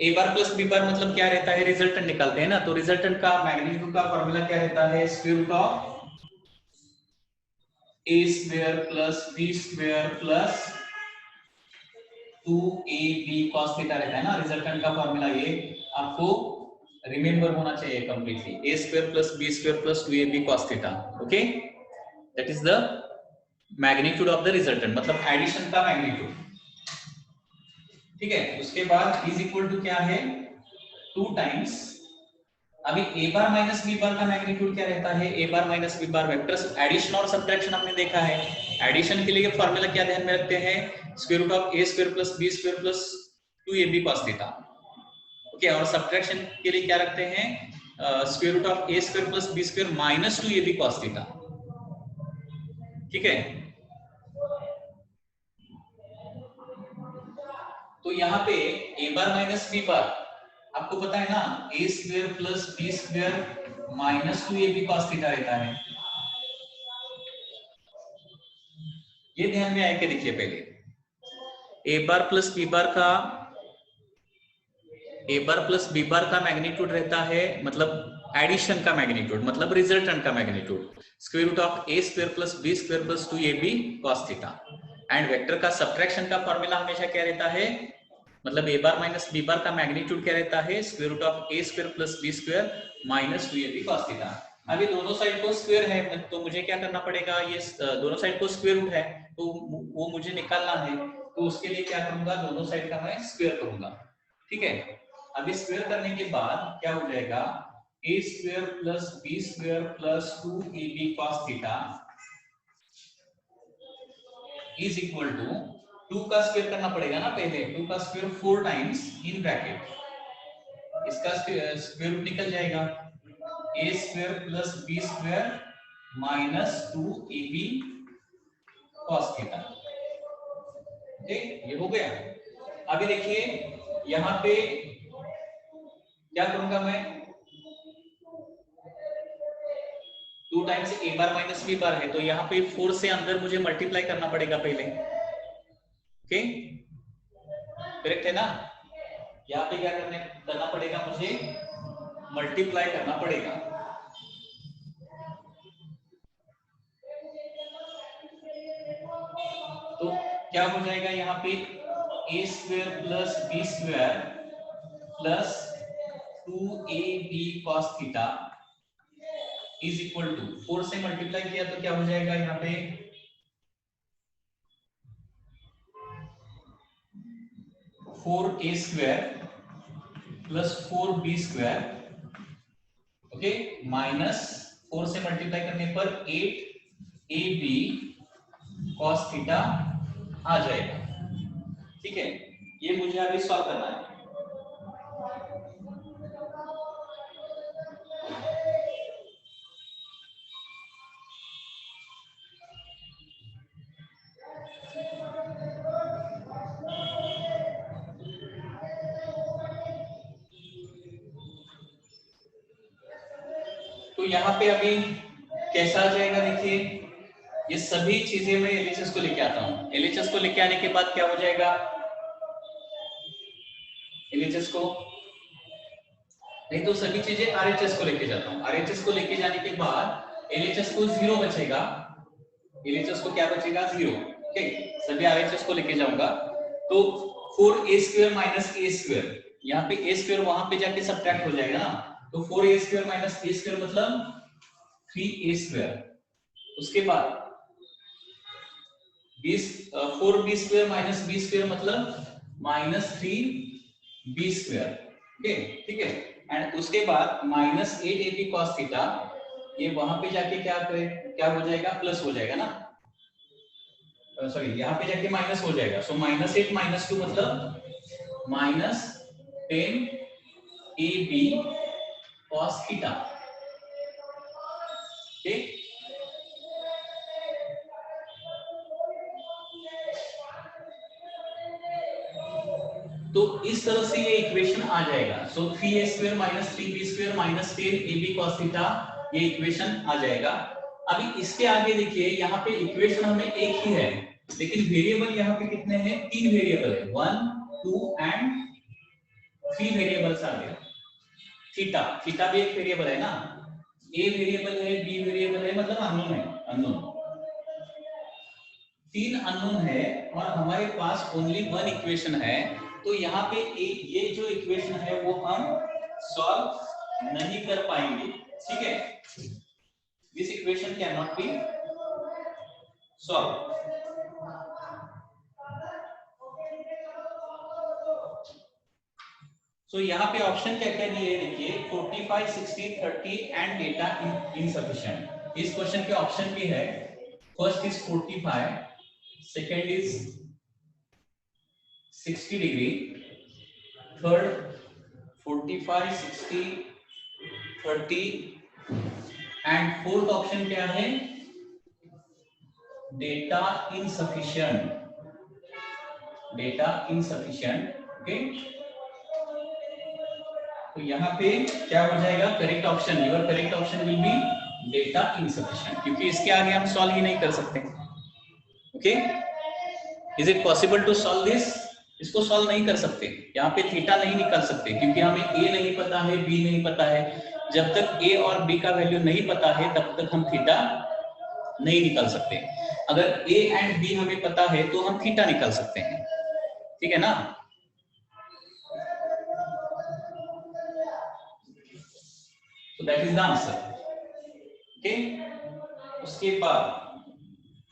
Speaker 1: a बार प्लस b बार मतलब क्या रहता है, रिजल्टेंट निकालते हैं ना, तो रिजल्टेंट का मैग्नीट्यूड का फॉर्मूला क्या रहता है, square root of a square plus b square plus 2ab cos theta रहता है ना, रिजल्टेंट का फॉर्मूला ये आपको रिमेंबर होना चाहिए completely, a square plus b square plus 2ab cos theta. Okay, that is the magnitude of the resultant, मतलब addition का मैग्नीट्यूड। ठीक है, उसके बाद इज इक्वल टू क्या है, 2 टाइम्स, अभी a bar minus b bar का मैग्नीट्यूड क्या रहता है, a bar minus b bar vectors addition और सब्ट्रैक्शन हमने देखा है। एडिशन के लिए फॉर्मूला क्या ध्यान में रखते हैं, square root of a square plus b square plus 2ab cos theta. Okay, और सब्ट्रैक्शन के लिए क्या रखते हैं, square root of a square plus b square minus 2ab cos theta. ठीक है, तो यहाँ पे a bar minus b bar आपको पता है ना, a square plus b square minus 2ab cos theta रहता है। ये ध्यान में आए कि देखिए, पहले a bar plus b bar का ए बार प्लस बी बार का मैग्नीट्यूड रहता है मतलब एडिशन का मैग्नीट्यूड, मतलब रिजल्टेंट का magnitude square root of A square plus B square plus 2ab cos theta. And vector का सब्ट्रैक्शन का फॉर्मूला हमेशा क्या रहता है, मतलब ए बार माइनस बी बार का मैग्नीट्यूड क्या रहता है, square root of A square plus B square minus 2ab cos theta. अभी दोनों साइड को स्क्वायर है तो मुझे क्या करना पड़ेगा, ये दोनों साइड को स्क्वायर रूट है तो वो मुझे निकालना है, तो उसके लिए क्या करूंगा, दोनों साइड का मैं स्क्वायर करूंगा। ठीक है, अभी स्क्वायर करने के बाद क्या हो जाएगा, a square plus B square plus 2ab cos theta is equal to 2 का स्क्वायर करना पड़ेगा ना पहले, 2 का स्क्वायर 4 टाइम्स इन ब्रैकेट, इसका स्क्वायर रूट निकल जाएगा, a square plus B square minus 2ab cos theta. ठीक, ये हो गया। अभी देखिए यहाँ पे क्या करूंगा मैं, 2 टाइम्स ए बार माइनस बी बार है तो यहाँ पे 4 से अंदर मुझे मल्टीप्लाई करना पड़ेगा पहले। ओके, करेक्ट है ना, यहाँ पे क्या करना पड़ेगा, मुझे मल्टीप्लाई करना पड़ेगा। तो क्या हो जाएगा यहाँ पे, a square plus B square plus 2ab cos theta is equal to 4 से मल्टीप्लाई किया तो क्या हो जाएगा यहाँ पे, four a square plus 4b square, okay, minus 4 से मल्टीप्लाई करने पर 8ab cos थीटा आ जाएगा। ठीक है, ये मुझे अभी सॉल्व करना है। तो यहाँ पे अभी कैसा आ जाएगा, देखिए ये सभी चीजें मैं एलएचएस को लेके आता हूँ, एलएचएस को लेके आने के बाद क्या हो जाएगा, एलएचएस को नहीं तो सभी चीजें आरएचएस को लेके जाता हूँ, आरएचएस को लेके जाने के बाद एलएचएस को 0 बचेगा, एलएचएस को क्या बचेगा 0। ठीक, सभी आरएचएस को लेके जाऊंगा तो 4a square minus a square, यहाँ पे a स्क्वायर वहां पे जाके सब्ट्रैक्ट हो जाएगा ना, तो 4a square minus a square मतलब 3a स्क्वायर, उसके बाद 4b square minus b square मतलब माइनस 3b स्क्वायर। ठीक है, एंड उसके बाद माइनस 8ab cos थीटा, ये वहां पे जाके क्या हो जाएगा, प्लस हो जाएगा ना, सॉरी यहाँ पे जाके माइनस हो जाएगा, सो माइनस 8 माइनस 2 मतलब माइनस 10ab cos थीटा। ठीक, तो इस तरह से ये इक्वेशन आ जाएगा, सो 3a square minus 3b square minus 10ab cos theta, ये इक्वेशन आ जाएगा। अभी इसके आगे देखिए यहाँ पे इक्वेशन हमें एक ही है लेकिन वेरिएबल यहाँ पे कितने हैं, 3 वेरिएबल है, 1 2 एंड 3 वेरिएबल्स आ गए। थीटा, थीटा भी एक वेरिएबल है ना, ए वेरिएबल है, बी वेरिएबल है, मतलब अननोन है, अननोन, 3 अननोन है और हमारे पास ओनली 1 इक्वेशन है, तो यहाँ पे ये जो इक्वेशन है वो हम सॉल्व नहीं कर पाएंगे। ठीक है, this equation can not be solve. So यहाँ पे ऑप्शन क्या क्या दिए हैं देखिए, 45 60 30 एंड डेटा इनसफिशिएंट। इस क्वेश्चन के ऑप्शन भी है, first is 45, second is 60 degree, third 45 60 30 and fourth option क्या है, data insufficient, data insufficient. Okay, तो यहाँ पे क्या हो जाएगा, correct option, your correct option will be data insufficient, क्योंकि इसके आगे हम सॉल्व ही नहीं कर सकते। Okay, is it possible to solve this, इसको सॉल्व नहीं कर सकते, यहाँ पे थीटा नहीं निकाल सकते क्योंकि हमें ए नहीं पता है, बी नहीं पता है। जब तक ए और बी का वैल्यू नहीं पता है तब तक हम थीटा नहीं निकाल सकते। अगर ए एंड बी हमें पता है तो हम थीटा निकाल सकते हैं, ठीक है ना। So that is the answer. Okay? उसके बाद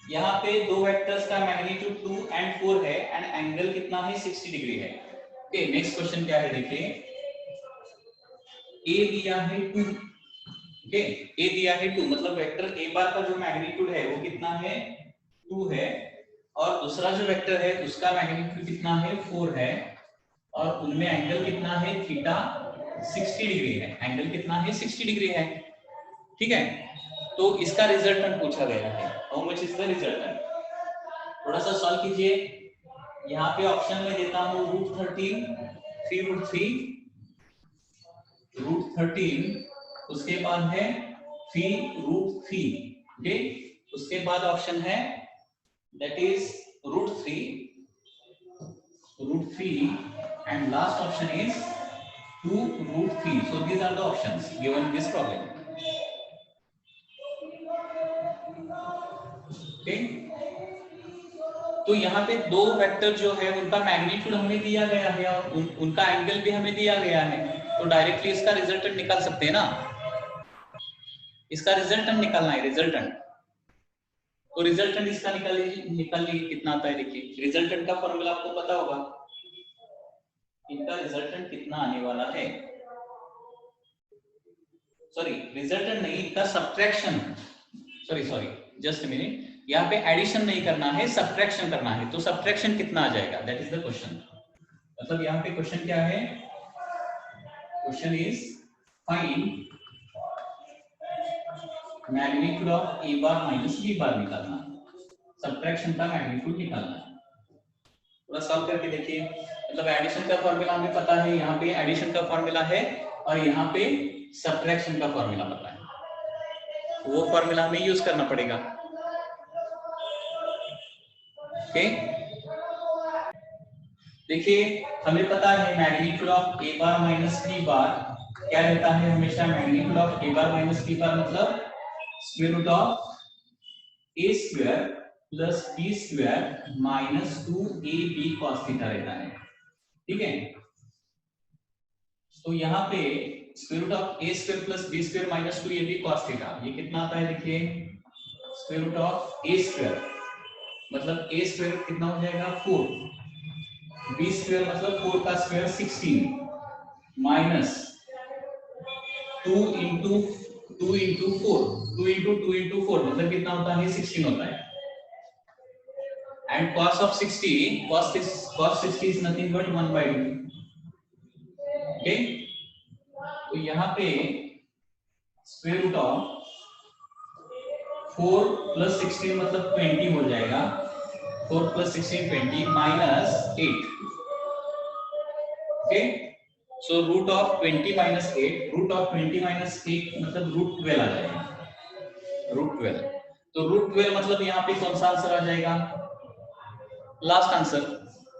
Speaker 1: यहाँ पे दो वेक्टर्स का मैग्नीट्यूड 2 एंड 4 है एंड एंगल कितना है 60 डिग्री है। ओके, नेक्स्ट क्वेश्चन क्या है देखिए। ए दिया है 2, ओके, ए दिया है 2 मतलब वेक्टर ए बार का जो मैग्नीट्यूड है वो कितना है 2 है, और दूसरा जो वेक्टर है उसका मैग्नीट्यूड कितना है 4 है, और उनमें एंगल कितना है थीटा 60 डिग्री है। एंगल कितना है 60 डिग्री है, ठीक है। तो इसका रिजल्टेंट पूछा गया है, how much is the resultant. थोड़ा सा सॉल्व कीजिए। यहाँ पे ऑप्शन में देता हूँ √13, 3√3, √13, उसके बाद है 3√3, ओके। उसके बाद ऑप्शन है that is √3, and last option is 2√3. So these are the options given in this problem. Okay? तो यहाँ पे दो वेक्टर जो है उनका मैग्नीट्यूड हमें दिया गया है और उनका एंगल भी हमें दिया गया है, तो डायरेक्टली इसका रिजल्टेंट निकाल सकते हैं ना। इसका रिजल्टेंट निकालना है, रिजल्टेंट। तो रिजल्टेंट इसका निकाल लीजिए कितना आता है। देखिए रिजल्टेंट का फॉर्मूला आपको पता होगा, इनका रिजल्टेंट कितना आने वाला है, सॉरी रिजल्टेंट नहीं, इनका subtraction, sorry just a minute, यहाँ पे एडिशन नहीं करना है, सब्ट्रैक्शन करना है। तो सब्ट्रैक्शन कितना आ जाएगा, दैट इज द क्वेश्चन। मतलब यहाँ पे क्वेश्चन क्या है, question is find magnitude of A bar minus B bar निकालना, सब्ट्रैक्शन का मैग्नीट्यूड निकालना है। थोड़ा सॉल्व करके देखिए। मतलब एडिशन का फॉर्मूला हमें पता है, यहाँ पे एडिशन का फॉर्मूला है और यहाँ पे सब्ट्रैक्शन का फॉर्मूला पता है, वो फॉर्मूला हमें यूज करना पड़ेगा। ओके, देखिए हमें पता है magnitude of A bar minus B bar क्या रहता है हमेशा। Magnitude of A bar minus B bar मतलब square root of A square plus B square minus 2ab cos theta रहता है, ठीक है। तो यहाँ पे square root of A square plus B square minus 2ab cos theta, ये कितना आता है देखिए, square root of A square मतलब ए स्क्वायर कितना हो जाएगा 4, बी स्क्वायर मतलब 4 का स्क्वायर 16 माइनस 2 into 4 मतलब कितना होता है 16 होता है। And cos of 60 cos 60 is nothing but 1/2, okay. तो यहाँ पे स्क्वायर रूट ऑफ 4 प्लस 16 मतलब 20 हो जाएगा, 4 plus 16 20 minus 8, okay. So root of 20 minus 8, root of 20 minus 8 मतलब रूट 12 आ जाएगा, रूट 12। तो रूट 12 मतलब यहाँ पे कौन सा आंसर आ जाएगा, लास्ट आंसर,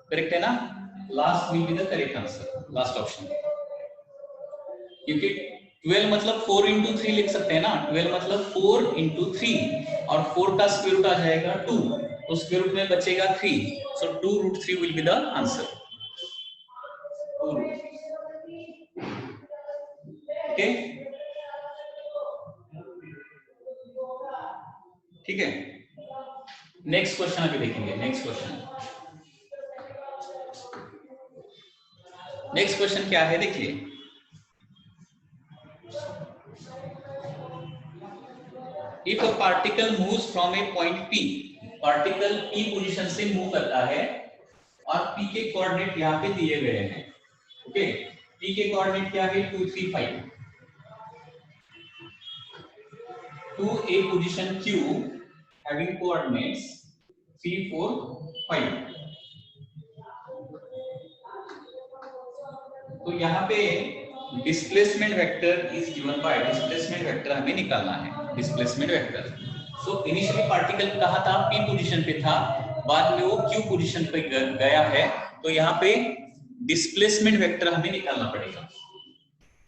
Speaker 1: करेक्ट है ना। Last will be the correct answer, last option. क्योंकि 12 मतलब 4 into 3 लिख सकते हैं ना, 12 मतलब 4 into 3 और 4 का स्क्वायर रूट आ जाएगा 2, तो स्क्वायर रूट में बचेगा 3, सो 2√3 will be the answer, okay, ठीक है। नेक्स्ट क्वेश्चन अभी देखेंगे। नेक्स्ट क्वेश्चन क्या है देखिए, if a particle moves from A point P, particle P position से मूव करता है और P के कोऑर्डिनेट यहाँ पे दिए गए हैं, ओके। P के कोऑर्डिनेट क्या है 2 3 5, to a position Q having coordinates 3 4 5। तो यहाँ पे displacement vector is given by, displacement vector हमें निकालना है, displacement vector. So initially particle कहाँ था, P पोजीशन पे था, बाद में वो Q पोजीशन पे गया है तो यहाँ पे डिस्प्लेसमेंट वेक्टर हमें निकालना पड़ेगा।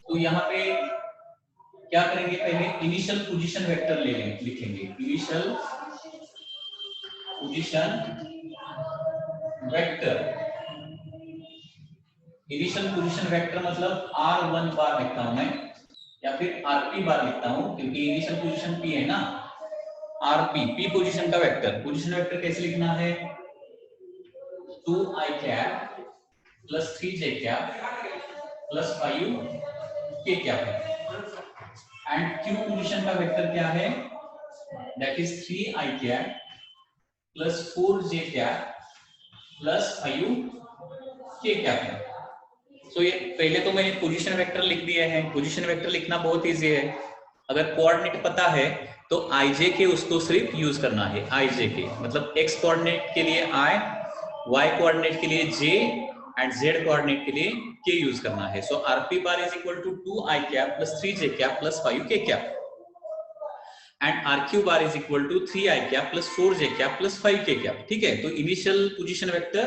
Speaker 1: तो यहाँ पे क्या करेंगे, पहले इनिशियल पोजीशन वेक्टर लिखेंगे। Initial position vector, initial position vector मतलब R1 बार लिखता हूं मैं, या फिर RP बार लिखता हूं, क्योंकि इनिशियल पोजीशन P है ना। RP P पोजीशन का वेक्टर, पोजीशन वेक्टर कैसे लिखना है, 2i cap plus 3j cap plus 5k cap है। एंड Q पोजीशन का वेक्टर क्या है, that is 3i cap plus 4j cap plus 5k cap है। तो ये पहले तो मैंने पोजीशन वेक्टर लिख दिए हैं। पोजीशन वेक्टर लिखना बहुत इजी है। अगर कोऑर्डिनेट पता है तो ij के उसको सिर्फ यूज करना है। ij के मतलब x कोऑर्डिनेट के लिए i, y कोऑर्डिनेट के लिए j एंड z कोऑर्डिनेट के लिए k यूज करना है। So rp bar is equal to 2i cap plus 3j cap plus 5k cap and rq bar is equal to 3i cap plus 4j cap plus 5k cap. ठीक है, तो initial position vector,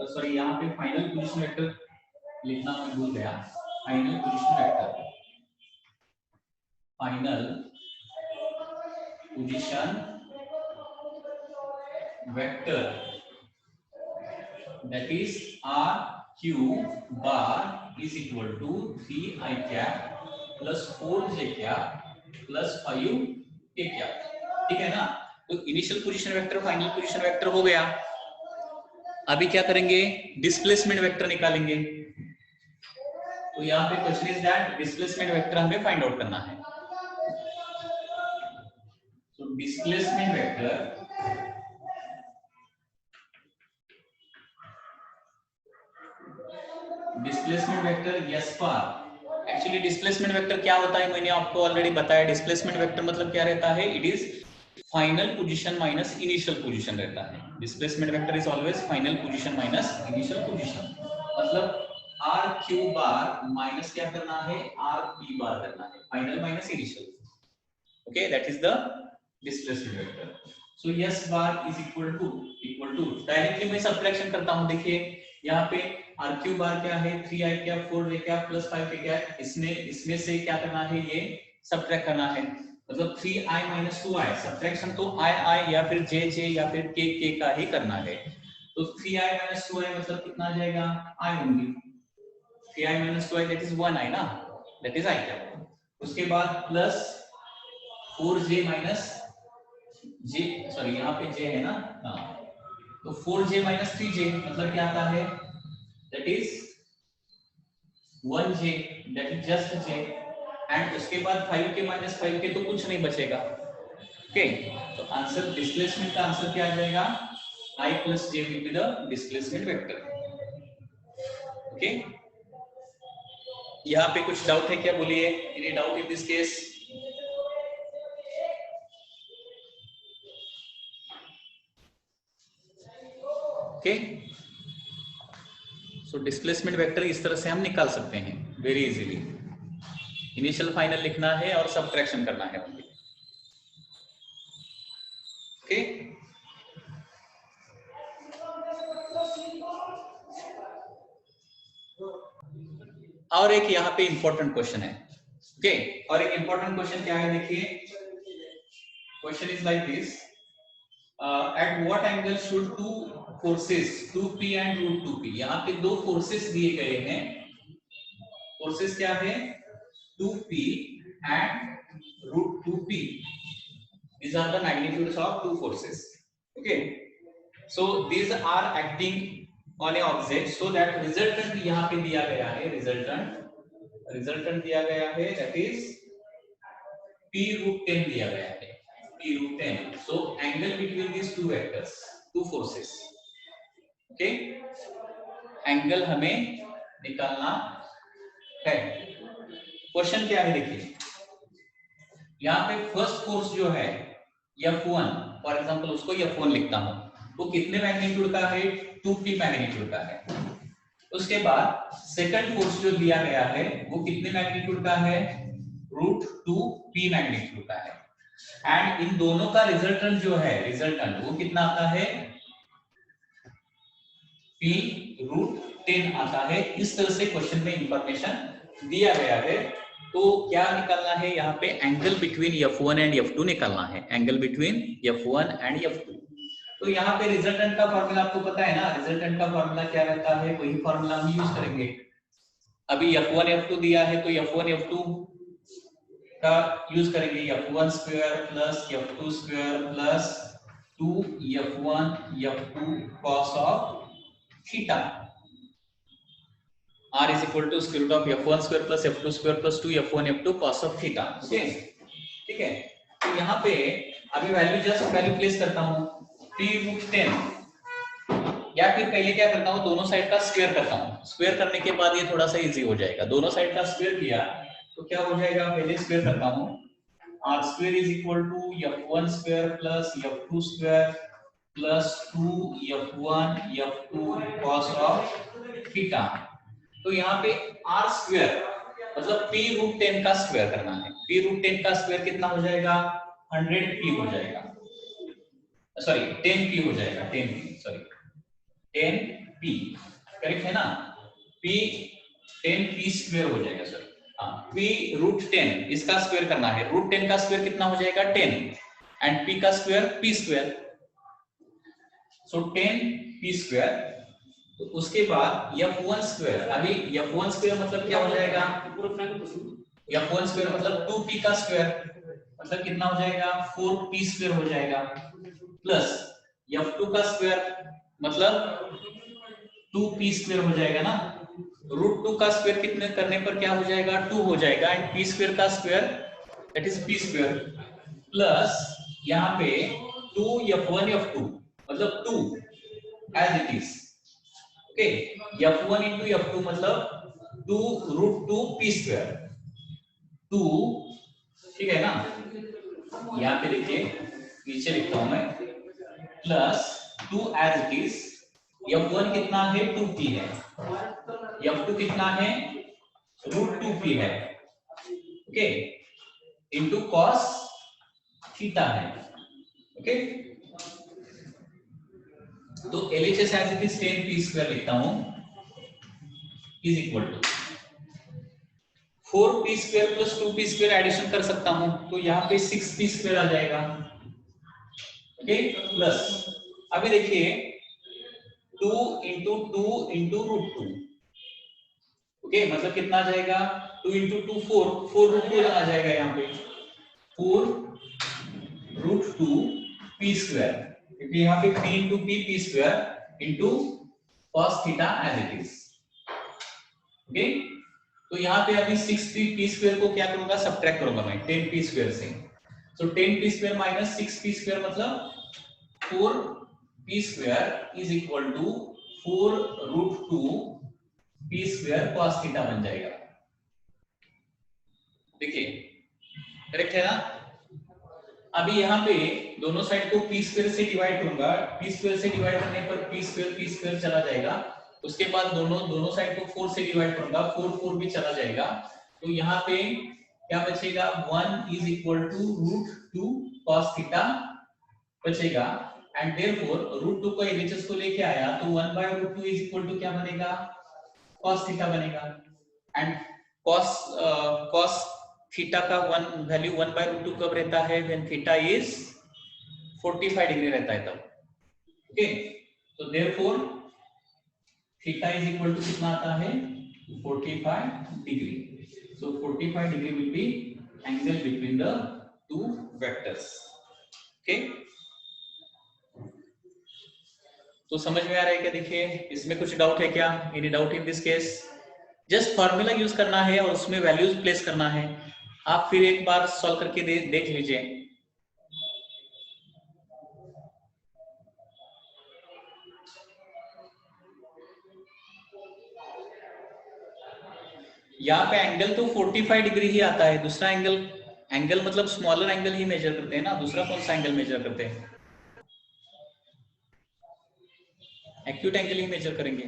Speaker 1: sorry यहाँ पे final position vector लिखना मैं भूल गया। Final position vector, final position vector that is RQ bar is equal to 3i cap plus 4j cap plus 5k cap. ठीक है ना। तो initial position vector, final position vector हो गया। अभी क्या करेंगे, डिस्प्लेसमेंट वेक्टर निकालेंगे। तो यहाँ पे question is that displacement vector हमें फाइंड आउट करना है। तो डिस्प्लेसमेंट वेक्टर यस बार। एक्चुअली डिस्प्लेसमेंट वेक्टर क्या होता है मैंने आपको ऑलरेडी बताया। डिस्प्लेसमेंट वेक्टर मतलब क्या रहता है, it is final position minus initial position रहता है। Displacement vector is always final position minus initial position. मतलब RQ बार माइनस क्या करना है, RP बार करना है, final minus initial. Okay, that is the displacement vector. So S bar is equal to directly मैं subtraction करता हूं। देखिए यहाँ पे RQ बार क्या है, 3i cap 4j cap plus 5k cap. इसमें से क्या करना है, ये सब्ट्रैक्ट करना है। मतलब 3i माइनस 2i, सब्ट्रैक्शन तो i या फिर j या फिर k का ही करना है। तो 3i माइनस 2i मतलब कितना आ जाएगा, i होंगी। 3i minus 2i that is 1i ना, दैट इज i कैप। उसके बाद plus 4j minus j, sorry यहाँ पे j है ना, हाँ। तो 4j माइनस 3j मतलब क्या आता है, that is 1j, that is just j। And उसके बाद 5k माइनस 5k तो कुछ नहीं बचेगा। ओके, तो आंसर डिस्प्लेसमेंट का आंसर क्या आ जाएगा, I plus j will be the displacement vector। Okay, यहाँ पे कुछ डाउट है क्या, बोलिए। Any doubt in this case? Okay, so displacement vector इस तरह से हम निकाल सकते हैं वेरी इजीली। इनिशियल फाइनल लिखना है और सब्ट्रैक्शन करना है ओनली। ओके, और एक यहाँ पे इंपॉर्टेंट क्वेश्चन है। ओके, और एक इंपॉर्टेंट क्वेश्चन क्या है, देखिए। Question is like this, at what angle should two forces 2p and √2p। यहाँ पे दो फोर्सेस दिए गए हैं। फोर्सेस क्या है, 2p and √2p। These are the magnitudes of two forces. Okay, so these are acting on a object, so that resultant यहाँ पे दिया गया है, resultant दिया गया है, that is p√10 दिया गया है, p√10। So angle between these two vectors, two forces. Okay, angle हमें निकालना है। क्वेश्चन क्या है, देखिए यहाँ पे फर्स्ट फोर्स जो है F1, फॉर एग्जांपल उसको F1 लिखता हूं, वो कितने मैग्नीट्यूड का है, 2p मैग्नीट्यूड का है। उसके बाद सेकंड फोर्स जो दिया गया है वो कितने मैग्नीट्यूड का है, √2p मैग्नीट्यूड का है। एंड इन दोनों का रिजल्टेंट जो है, रिजल्टेंट वो कितना आता है, p√10 आता है। इस तरह से क्वेश्चन में इंफॉर्मेशन दिया गया है। तो क्या निकालना है यहाँ पे, angle between F1 and F2 निकालना है, angle between F1 and F2। तो यहाँ पे रिजल्टेंट का फॉर्मूला आपको पता है ना, रिजल्टेंट का फॉर्मूला क्या रहता है, वही फॉर्मूला हम यूज करेंगे। अभी F1 F2 दिया है तो F1 F2 का यूज करेंगे, F1 square plus F2 square plus 2F1 F2 cos of theta, R is equal to square root of F1 square plus F2 square plus 2F1 F2 cos of theta। ठीक है, तो यहाँ पे अभी value place करता हूँ p√10, या फिर पहले क्या करता हूँ, दोनों साइड का स्क्वायर करता हूँ। स्क्वायर करने के बाद ये थोड़ा सा इजी हो जाएगा। दोनों साइड का स्क्वायर किया तो क्या हो जाएगा, पहले स्क्वायर करता हूँ, r square is equal to F1 square plus F2 square plus 2F1 F2 cos of theta। तो यहाँ पे r स्क्वायर मतलब p√10 का स्क्वायर करना है। p√10 का स्क्वायर कितना हो जाएगा, 100p हो जाएगा, सॉरी 10p हो जाएगा, 10p सॉरी 10p करेक्ट है ना, p 10p स्क्वायर हो जाएगा सर। हाँ, p√10 इसका स्क्वायर करना है। √10 का स्क्वायर कितना हो जाएगा, 10 एंड p का स्क्वायर p स्क्वायर, सो 10p स्क्वायर। तो उसके बाद F1 स्क्वायर, अभी F1 स्क्वायर मतलब क्या हो जाएगा, F1 स्क्वायर मतलब 2p का स्क्वायर मतलब कितना हो जाएगा, 4p स्क्वायर हो जाएगा, प्लस F2 का स्क्वायर मतलब 2p स्क्वायर हो जाएगा ना। √2 का स्क्वायर कितने करने पर क्या हो जाएगा, 2 हो जाएगा, एंड p स्क्वायर का square that is p square, plus यहाँ पे 2F1 F2 मतलब 2 as it is, okay, F1 into F2 मतलब 2√2p स्क्वायर 2, ठीक है ना। यहाँ पे देखिए नीचे लिखता हूं मैं, plus 2 as it is, F1 कितना है, 2p है, F2 कितना है, √2p है, ओके, इनटू cos थीटा है, ओके। तो LHS as it is 10p square लिखता हूं is equal to 4p square plus 2p square addition कर सकता हूं तो यहाँ पे 6p स्क्वायर आ जाएगा, ओके, प्लस अभी देखिए 2 into 2 into √2, ओके, मतलब कितना आ जाएगा, 2 into 2 4√2 आ जाएगा यहाँ पे, 4√2p स्क्वायर, क्योंकि यहाँ पे p into p square into cos theta as it is, okay. तो यहाँ पे अभी 6p स्क्वायर को क्या करूंगा, सब्ट्रैक्ट करूंगा मैं 10p स्क्वायर से, सो 10p square minus 6p square मतलब 4p square is equal to 4√2p square cos theta बन जाएगा। देखिए करेक्ट है ना। अभी यहाँ पे दोनों साइड को p स्क्वायर से डिवाइड करूंगा, p स्क्वायर से डिवाइड करने पर p स्क्वायर चला जाएगा, उसके बाद दोनों साइड को 4 से डिवाइड करूंगा, 4 भी चला जाएगा, तो यहाँ पे क्या बचेगा, 1 is equal to √2 cos theta बचेगा, एंड देयरफॉर √2 को LHS को लेके आया तो 1/√2 इज इक्वल टू क्या बनेगा, cos थीटा बनेगा, एंड cos थीटा का वैल्यू 1/√2 कब रहता है, व्हेन थीटा इज 45 डिग्री रहता है तब, ओके। तो therefore theta is equal to कितना आता है, 45 degree, so 45 degree will be angle between the two vectors, okay. तो समझ में आ रहा है क्या, देखिए इसमें कुछ डाउट है क्या, any doubt in this case, just formula use करना है और उसमें वैल्यूज प्लेस करना है। आप फिर एक बार सॉल्व करके देख लीजिए। यहाँ पे एंगल तो 45 डिग्री ही आता है, दूसरा एंगल मतलब स्मॉलर एंगल ही मेजर करते हैं ना, दूसरा कौन सा एंगल मेजर करते हैं, एक्यूट एंगल ही मेजर करेंगे।